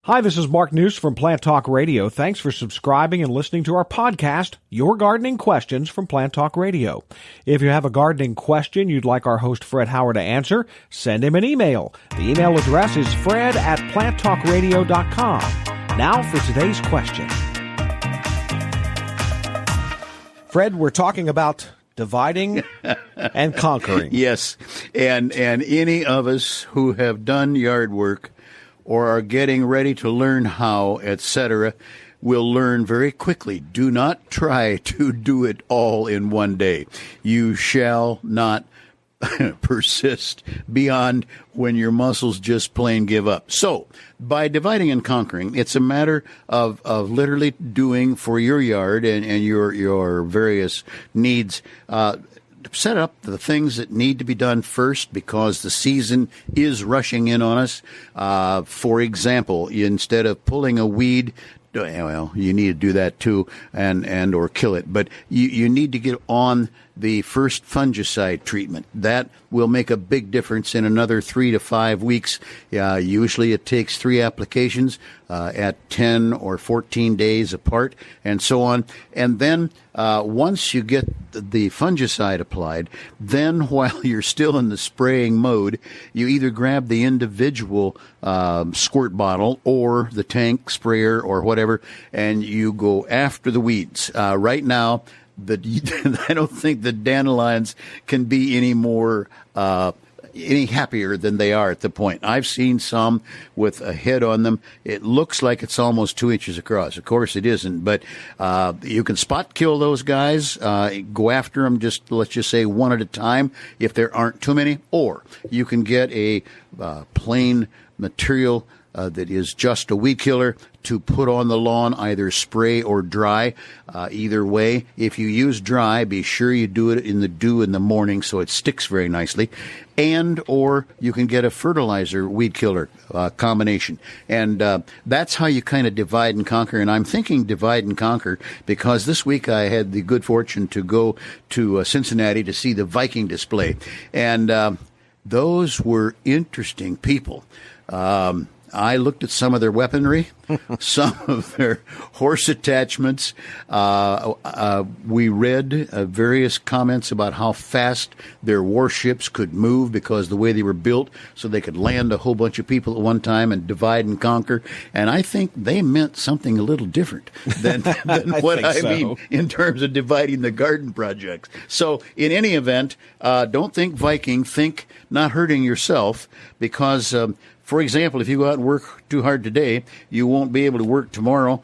Hi, this is Mark News from Plant Talk Radio. Thanks for subscribing and listening to our podcast, Your Gardening Questions from Plant Talk Radio. If you have a gardening question you'd like our host Fred Howard to answer, send him an email. The email address is fred@planttalkradio.com. Now for today's question. Fred, we're talking about dividing and conquering. Yes, and any of us who have done yard work or are getting ready to learn how, etc., will learn very quickly. Do not try to do it all in one day. You shall not persist beyond when your muscles just plain give up. So, by dividing and conquering, it's a matter of literally doing for your yard and your various needs, set up the things that need to be done first because the season is rushing in on us. For example, instead of pulling a weed, well, you need to do that too, and or kill it. But you need to get on the first fungicide treatment. That will make a big difference in another 3 to 5 weeks. Usually it takes 3 applications at 10 or 14 days apart, and so on. And then once you get the fungicide applied, then while you're still in the spraying mode, you either grab the individual squirt bottle or the tank sprayer or whatever, and you go after the weeds. Right now, I don't think the dandelions can be any more any happier than they are at the point. I've seen some with a head on them. It looks like it's almost 2 inches across. Of course, it isn't, but you can spot kill those guys. Go after them, let's just say one at a time if there aren't too many. Or you can get a plain material that is just a weed killer to put on the lawn, either spray or dry. Either way, if you use dry, be sure you do it in the dew in the morning so it sticks very nicely. And or you can get a fertilizer weed killer combination. And that's how you kind of divide and conquer. And I'm thinking divide and conquer because this week I had the good fortune to go to Cincinnati to see the Viking display. And those were interesting people. I looked at some of their weaponry, some of their horse attachments. We read various comments about how fast their warships could move because the way they were built, so they could land a whole bunch of people at one time and divide and conquer. And I think they meant something a little different than what I mean in terms of dividing the garden projects. So in any event, don't think Viking, think not hurting yourself because for example, if you go out and work too hard today, you won't be able to work tomorrow.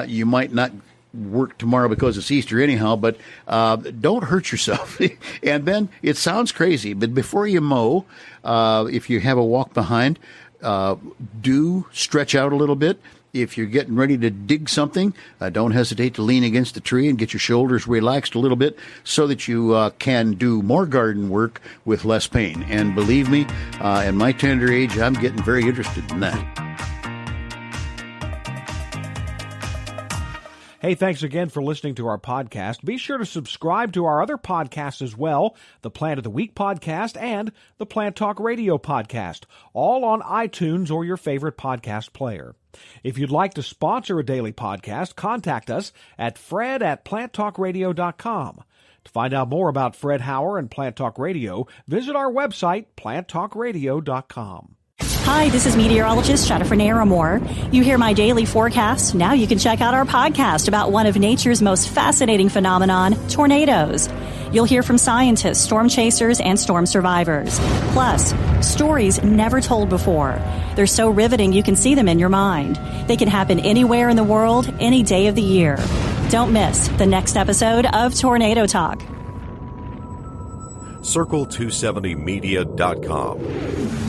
You might not work tomorrow because it's Easter anyhow, but don't hurt yourself. And then it sounds crazy, but before you mow, if you have a walk behind, do stretch out a little bit. If you're getting ready to dig something, don't hesitate to lean against the tree and get your shoulders relaxed a little bit so that you can do more garden work with less pain. And believe me, at my tender age, I'm getting very interested in that. Hey, thanks again for listening to our podcast. Be sure to subscribe to our other podcasts as well, the Plant of the Week podcast and the Plant Talk Radio podcast, all on iTunes or your favorite podcast player. If you'd like to sponsor a daily podcast, contact us at fred@planttalkradio.com. To find out more about Fred Howard and Plant Talk Radio, visit our website, planttalkradio.com. Hi, this is meteorologist Jennifer Naramore. You hear my daily forecast. Now you can check out our podcast about one of nature's most fascinating phenomenon, tornadoes. You'll hear from scientists, storm chasers, and storm survivors. Plus, stories never told before. They're so riveting you can see them in your mind. They can happen anywhere in the world, any day of the year. Don't miss the next episode of Tornado Talk. Circle270media.com